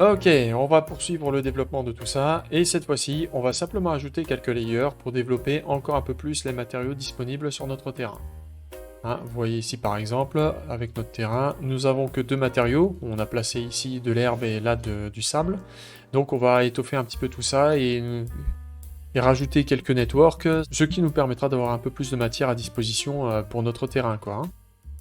Ok, on va poursuivre le développement de tout ça, et cette fois-ci, on va simplement ajouter quelques layers pour développer encore un peu plus les matériaux disponibles sur notre terrain. Hein, vous voyez ici par exemple, avec notre terrain, nous avons que deux matériaux. On a placé ici de l'herbe et là du sable. Donc on va étoffer un petit peu tout ça et rajouter quelques networks, ce qui nous permettra d'avoir un peu plus de matière à disposition pour notre terrain, quoi. Hein.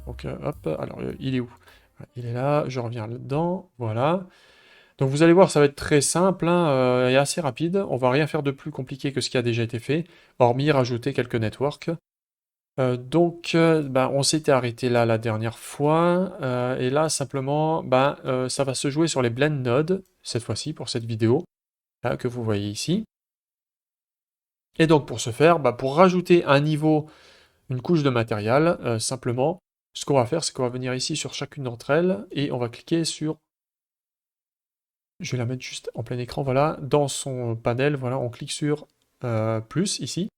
Donc hop, alors il est où? Il est là, je reviens là-dedans, voilà. Donc vous allez voir, ça va être très simple hein, et assez rapide. On va rien faire de plus compliqué que ce qui a déjà été fait, hormis rajouter quelques networks. Donc, on s'était arrêté là la dernière fois, et là simplement, ça va se jouer sur les blend nodes, cette fois-ci, pour cette vidéo, là, que vous voyez ici. Et donc pour ce faire, pour rajouter un niveau, une couche de matériel, simplement, ce qu'on va faire, c'est qu'on va venir ici sur chacune d'entre elles, et on va cliquer sur... Je vais la mettre juste en plein écran, voilà, dans son panel, voilà, on clique sur plus, ici,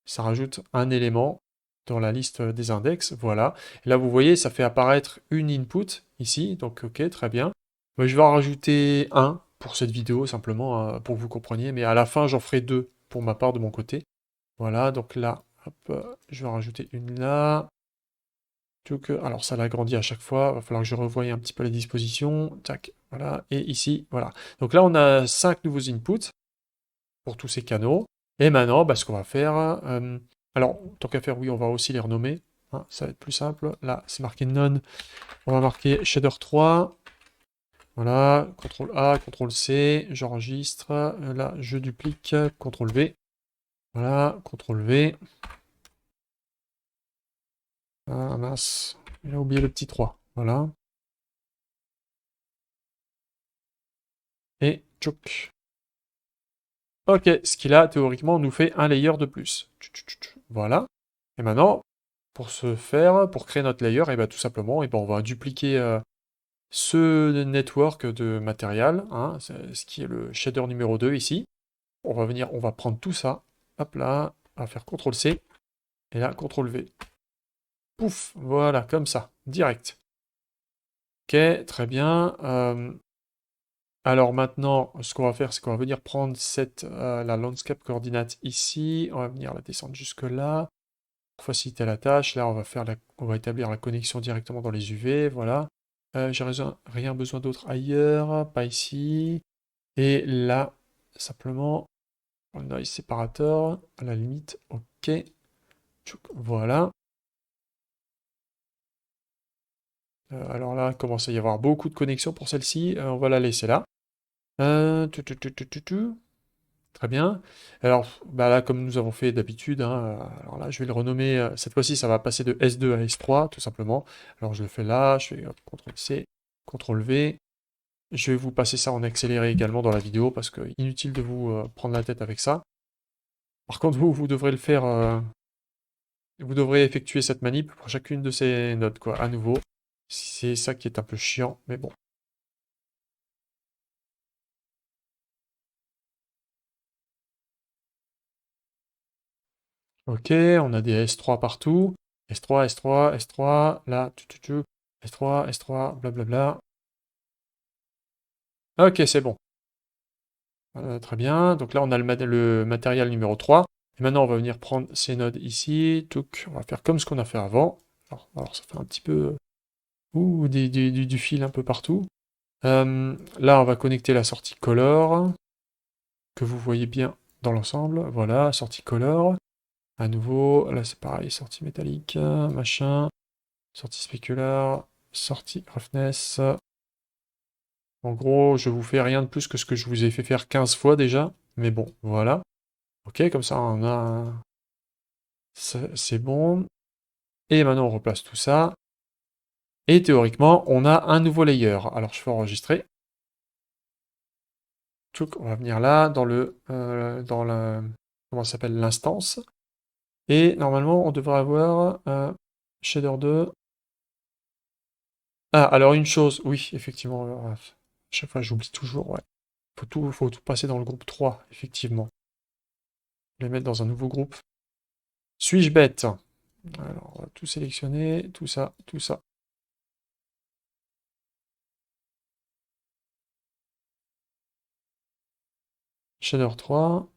ça rajoute un élément dans la liste des index, voilà. Et là, vous voyez, ça fait apparaître une input ici, donc ok, très bien. Mais je vais en rajouter un pour cette vidéo, simplement, pour que vous compreniez, mais à la fin, j'en ferai deux pour ma part de mon côté. Voilà, donc là, hop, je vais en rajouter une là. Alors ça l'agrandit à chaque fois, il va falloir que je revoie un petit peu les dispositions. Tac, voilà, et ici, voilà. Donc là, on a 5 nouveaux inputs pour tous ces canaux. Et maintenant, ce qu'on va faire... alors, tant qu'à faire, oui, on va aussi les renommer. Hein, ça va être plus simple. Là, c'est marqué None. On va marquer Shader 3. Voilà, CTRL A, CTRL C, j'enregistre. Là, je duplique, CTRL V. Voilà, CTRL V. Ah mince, il a oublié le petit 3. Voilà. Et tchouk. Ok, ce qui là, théoriquement, nous fait un layer de plus. Voilà. Et maintenant, pour ce faire, pour créer notre layer, et tout simplement, on va dupliquer ce network de matériel, hein, ce qui est le shader numéro 2 ici. On va venir, on va prendre tout ça, hop là, on va faire CTRL C, et là, CTRL V. Pouf, voilà, comme ça, direct. Ok, très bien. Alors maintenant, ce qu'on va faire, c'est qu'on va venir prendre la landscape coordinate ici, on va venir la descendre jusque là, pour faciliter la tâche. Là, on va établir la connexion directement dans les UV, voilà. J'ai rien besoin d'autre ailleurs, pas ici. Et là, simplement, le noise séparateur, à la limite, ok. Voilà. Alors là, il commence à y avoir beaucoup de connexions pour celle-ci. On va la laisser là. Tu. Très bien. Alors, là, comme nous avons fait d'habitude, hein, alors là, je vais le renommer. Cette fois-ci, ça va passer de S2 à S3, tout simplement. Alors, je le fais là. Je fais CTRL-C, CTRL-V. Je vais vous passer ça en accéléré également dans la vidéo parce que inutile de vous prendre la tête avec ça. Par contre, vous devrez le faire. Vous devrez effectuer cette manip pour chacune de ces nodes, quoi, à nouveau. C'est ça qui est un peu chiant, mais bon. Ok, on a des S3 partout. S3, S3, S3, là, S3, S3, blablabla. Ok, c'est bon. Très bien. Donc là, on a le matériel numéro 3. Et maintenant, on va venir prendre ces nodes ici. On va faire comme ce qu'on a fait avant. Alors, ça fait un petit peu... Ouh, du fil un peu partout. Là, on va connecter la sortie color, que vous voyez bien dans l'ensemble. Voilà, sortie color. À nouveau, là c'est pareil, sortie métallique, machin. Sortie spéculaire, sortie roughness. En gros, je vous fais rien de plus que ce que je vous ai fait faire 15 fois déjà. Mais bon, voilà. Ok, comme ça on a... C'est bon. Et maintenant on replace tout ça. Et théoriquement, on a un nouveau layer. Alors je fais enregistrer. On va venir là, comment ça s'appelle, l'instance. Et normalement, on devrait avoir shader 2. Ah, alors une chose, oui, effectivement, à chaque fois j'oublie toujours, ouais. Faut tout passer dans le groupe 3, effectivement. Les mettre dans un nouveau groupe. Suis-je bête? Alors, on va tout sélectionner, tout ça, tout ça. Shader 3.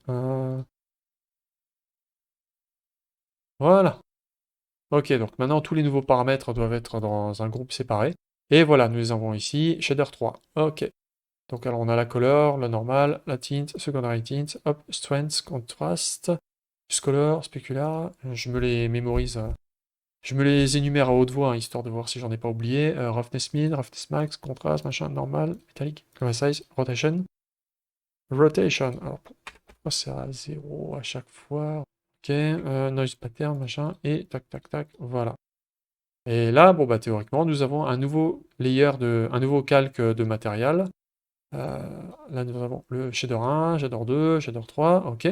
Voilà. Ok, donc maintenant tous les nouveaux paramètres doivent être dans un groupe séparé. Et voilà, nous les avons ici, shader 3. Ok. Donc alors on a la color, la normale, la tint, secondary tint, hop, strength, contrast, color, specular. Je me les mémorise, je me les énumère à haute voix, hein, histoire de voir si j'en ai pas oublié. Roughness min, roughness max, contrast, machin, normal, metallic, color size, rotation. Rotation. Alors pourquoi c'est à 0 à chaque fois? Ok, noise pattern, machin, et tac, tac, tac, voilà. Et là, bon, bah, théoriquement, nous avons un nouveau un nouveau calque de matériel. Là, nous avons le shader 1, shader 2, shader 3, ok.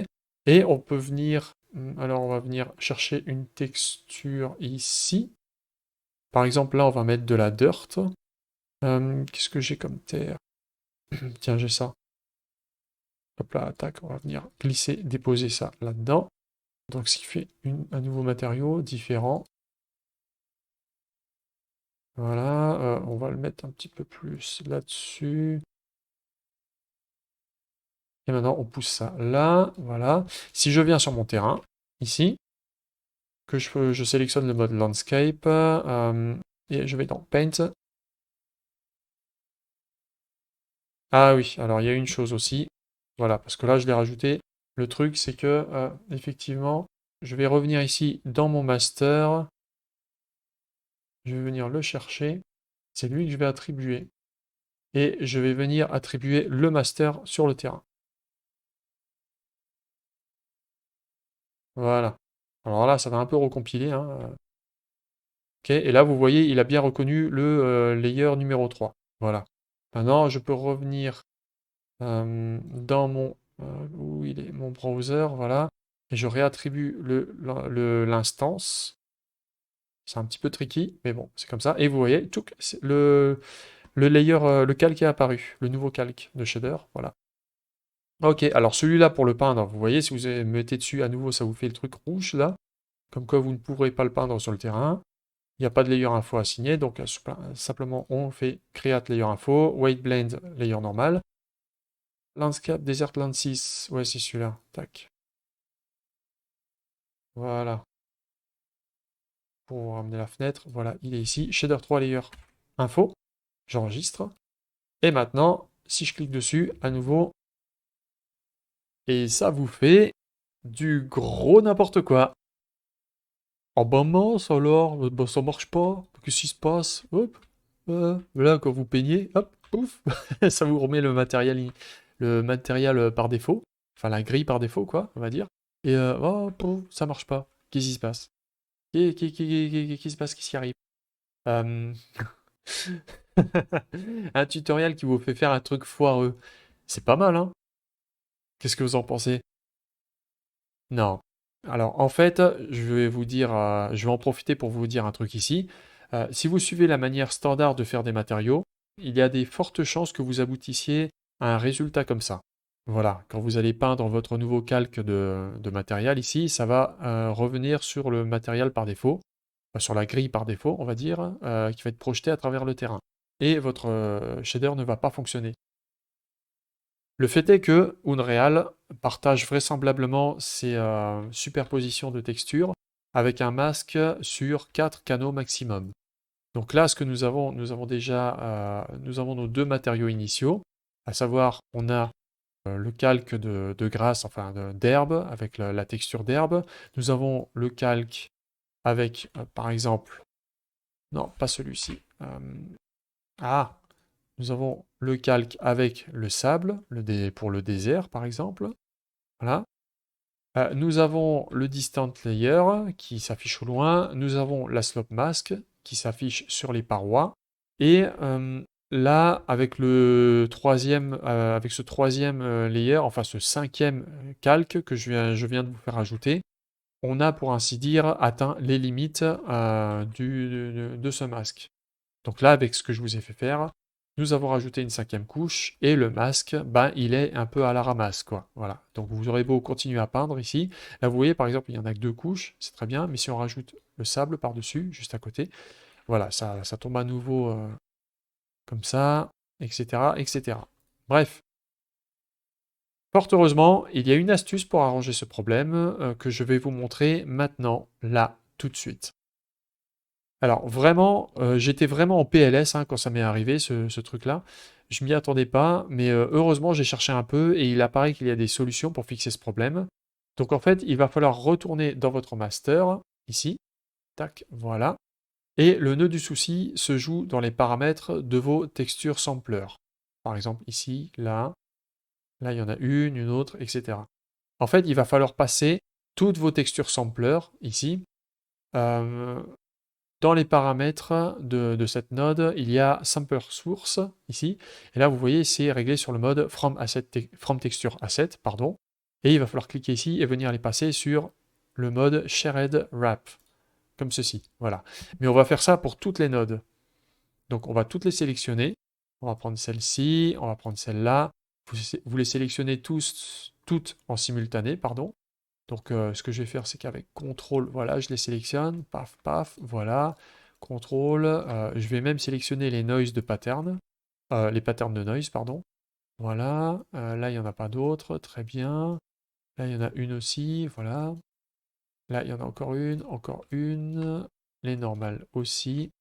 Et on peut venir, alors on va venir chercher une texture ici. Par exemple, là, on va mettre de la dirt. Qu'est-ce que j'ai comme terre? Tiens, j'ai ça. Hop là, tac, on va venir glisser, déposer ça là-dedans. Donc, ce qui fait un nouveau matériau différent. Voilà, on va le mettre un petit peu plus là-dessus. Et maintenant, on pousse ça là, voilà. Si je viens sur mon terrain, ici, que je sélectionne le mode Landscape, et je vais dans Paint. Ah oui, alors il y a une chose aussi, voilà, parce que là, je l'ai rajouté. Le truc, c'est que, effectivement, je vais revenir ici dans mon master. Je vais venir le chercher. C'est lui que je vais attribuer. Et je vais venir attribuer le master sur le terrain. Voilà. Alors là, ça va un peu recompiler, hein. Ok, et là, vous voyez, il a bien reconnu le layer numéro 3. Voilà. Maintenant, je peux revenir dans où il est, mon browser, voilà. Et je réattribue l'instance. C'est un petit peu tricky, mais bon, c'est comme ça. Et vous voyez, tchouk, le layer, le calque est apparu, le nouveau calque de shader, voilà. Ok, alors celui-là pour le peindre, vous voyez, si vous mettez dessus à nouveau, ça vous fait le truc rouge là, comme quoi vous ne pourrez pas le peindre sur le terrain. Il n'y a pas de layer info à signer, donc simplement on fait create layer info, weight blend layer normal. Landscape Desert Land 6, ouais c'est celui-là, tac. Voilà, pour ramener la fenêtre, voilà, il est ici, shader 3 layer info, j'enregistre. Et maintenant, si je clique dessus, à nouveau, et ça vous fait du gros n'importe quoi. Oh bah mince alors, bah, ça marche pas, qu'est-ce qui se passe? Hop, là quand vous peignez, hop, pouf, ça vous remet le matériel par défaut, enfin la grille par défaut quoi, on va dire. Et oh, pouf, ça marche pas. Qu'est-ce qui se passe? Qu'est-ce qui se passe? Qu'est-ce qui arrive? Euh, Un tutoriel qui vous fait faire un truc foireux. C'est pas mal, hein? Qu'est-ce que vous en pensez? Non. Alors, en fait, je vais vous dire, je vais en profiter pour vous dire un truc ici. Si vous suivez la manière standard de faire des matériaux, il y a des fortes chances que vous aboutissiez à un résultat comme ça. Voilà, quand vous allez peindre votre nouveau calque de matériel ici, ça va revenir sur le matériel par défaut, sur la grille par défaut, on va dire, qui va être projetée à travers le terrain. Et votre shader ne va pas fonctionner. Le fait est que Unreal partage vraisemblablement ces superpositions de textures avec un masque sur 4 canaux maximum. Donc là, ce que nous avons déjà nous avons nos deux matériaux initiaux, à savoir on a le calque de grasse, enfin d'herbe, avec la texture d'herbe. Nous avons le calque avec, par exemple, non, pas celui-ci. Ah, nous avons le calque avec le sable, pour le désert par exemple. Voilà. Nous avons le distant layer qui s'affiche au loin. Nous avons la slope mask qui s'affiche sur les parois. Et là, avec avec ce troisième layer, enfin ce cinquième calque que je viens de vous faire ajouter, on a pour ainsi dire atteint les limites de ce masque. Donc là, avec ce que je vous ai fait faire, nous avons rajouté une cinquième couche et le masque, ben, il est un peu à la ramasse, quoi. Voilà. Donc vous aurez beau continuer à peindre ici. Là, vous voyez, par exemple, il n'y en a que deux couches, c'est très bien, mais si on rajoute le sable par-dessus, juste à côté, voilà, ça tombe à nouveau comme ça, etc., etc. Bref, Fort heureusement, il y a une astuce pour arranger ce problème que je vais vous montrer maintenant, là, tout de suite. Alors vraiment, j'étais vraiment en PLS hein, quand ça m'est arrivé, ce truc-là. Je m'y attendais pas, mais heureusement, j'ai cherché un peu et il apparaît qu'il y a des solutions pour fixer ce problème. Donc en fait, il va falloir retourner dans votre master, ici, tac, voilà. Et le nœud du souci se joue dans les paramètres de vos textures sampleurs. Par exemple, ici, là, il y en a une autre, etc. En fait, il va falloir passer toutes vos textures sampleurs, ici, euh, dans les paramètres de cette node, il y a Sampler Source, ici. Et là, vous voyez, c'est réglé sur le mode From Texture Asset, pardon. Et il va falloir cliquer ici et venir les passer sur le mode Shared Wrap, comme ceci. Voilà. Mais on va faire ça pour toutes les nodes. Donc, on va toutes les sélectionner. On va prendre celle-ci, on va prendre celle-là. Vous les sélectionnez toutes en simultané, pardon. Donc, ce que je vais faire, c'est qu'avec CTRL, voilà, je les sélectionne, paf, paf, voilà, CTRL, je vais même sélectionner les noise de pattern, les patterns de noise, pardon. Voilà, là, il n'y en a pas d'autres, très bien. Là, il y en a une aussi, voilà. Là, il y en a encore une, les normales aussi.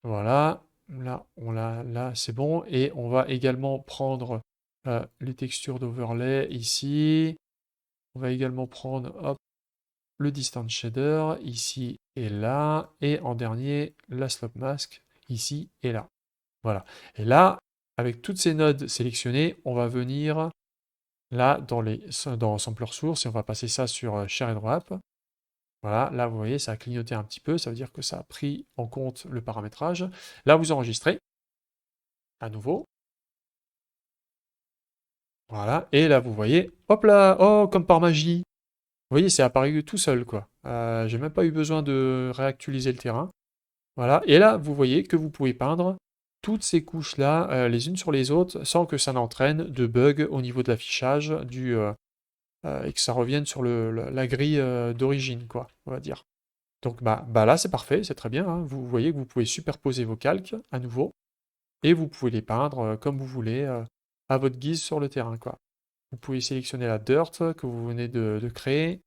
Voilà, là, là, c'est bon. Et on va également prendre les textures d'overlay ici. On va également prendre, hop, le distance shader ici et là, et en dernier, la slope mask ici et là. Voilà. Et là, avec toutes ces nodes sélectionnées, on va venir là dans Sampler Source et on va passer ça sur Shared Wrap. Voilà, là vous voyez, ça a clignoté un petit peu, ça veut dire que ça a pris en compte le paramétrage. Là, vous enregistrez à nouveau. Voilà, et là vous voyez, hop là, oh, comme par magie. Vous voyez, c'est apparu tout seul, quoi. J'ai même pas eu besoin de réactualiser le terrain. Voilà, et là, vous voyez que vous pouvez peindre toutes ces couches-là, les unes sur les autres, sans que ça n'entraîne de bugs au niveau de l'affichage et que ça revienne sur la grille d'origine, quoi, on va dire. Donc bah là, c'est parfait, c'est très bien, hein. Vous voyez que vous pouvez superposer vos calques à nouveau, et vous pouvez les peindre comme vous voulez, à votre guise sur le terrain, quoi. Vous pouvez sélectionner la dirt que vous venez de créer,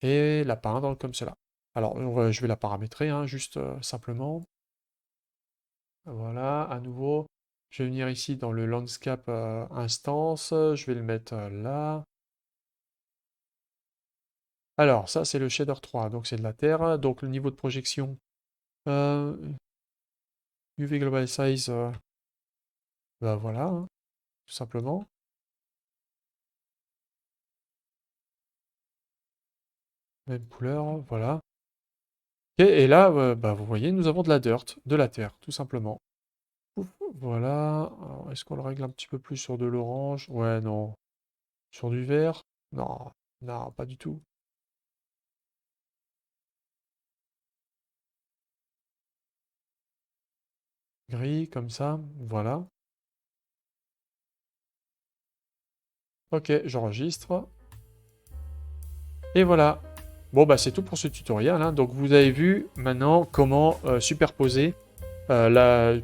et la peindre comme cela. Alors, je vais la paramétrer, hein, juste simplement. Voilà, à nouveau, je vais venir ici dans le landscape instance, je vais le mettre là. Alors, ça c'est le shader 3, donc c'est de la terre. Donc le niveau de projection, euh, UV Global Size, bah voilà, hein, tout simplement. Même couleur, voilà. Et là, bah, vous voyez, nous avons de la dirt, de la terre, tout simplement. Ouf, voilà. Alors, est-ce qu'on le règle un petit peu plus sur de l'orange? Ouais, non. Sur du vert? Non, non, pas du tout. Gris, comme ça, voilà. Ok, j'enregistre. Et voilà. Bon, bah c'est tout pour ce tutoriel, hein. Donc vous avez vu maintenant comment superposer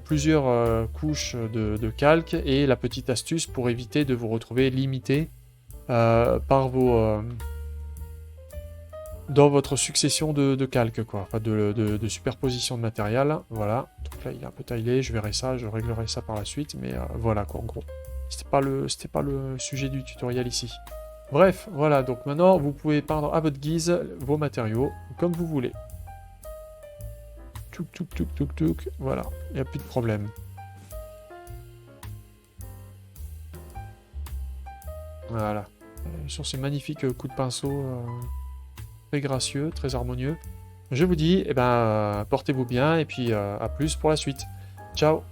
plusieurs couches de calque et la petite astuce pour éviter de vous retrouver limité par dans votre succession de calques, quoi. Enfin, de superposition de matériel. Voilà. Donc là, il est un peu taillé. Je verrai ça, je réglerai ça par la suite. Mais voilà, quoi, en gros. C'était pas le sujet du tutoriel ici. Bref, voilà. Donc maintenant, vous pouvez peindre à votre guise vos matériaux comme vous voulez. Touk, touk, touk, touk, touk. Voilà. Il n'y a plus de problème. Voilà. Sur ces magnifiques coups de pinceau très gracieux, très harmonieux. Je vous dis, eh ben, portez-vous bien et puis à plus pour la suite. Ciao!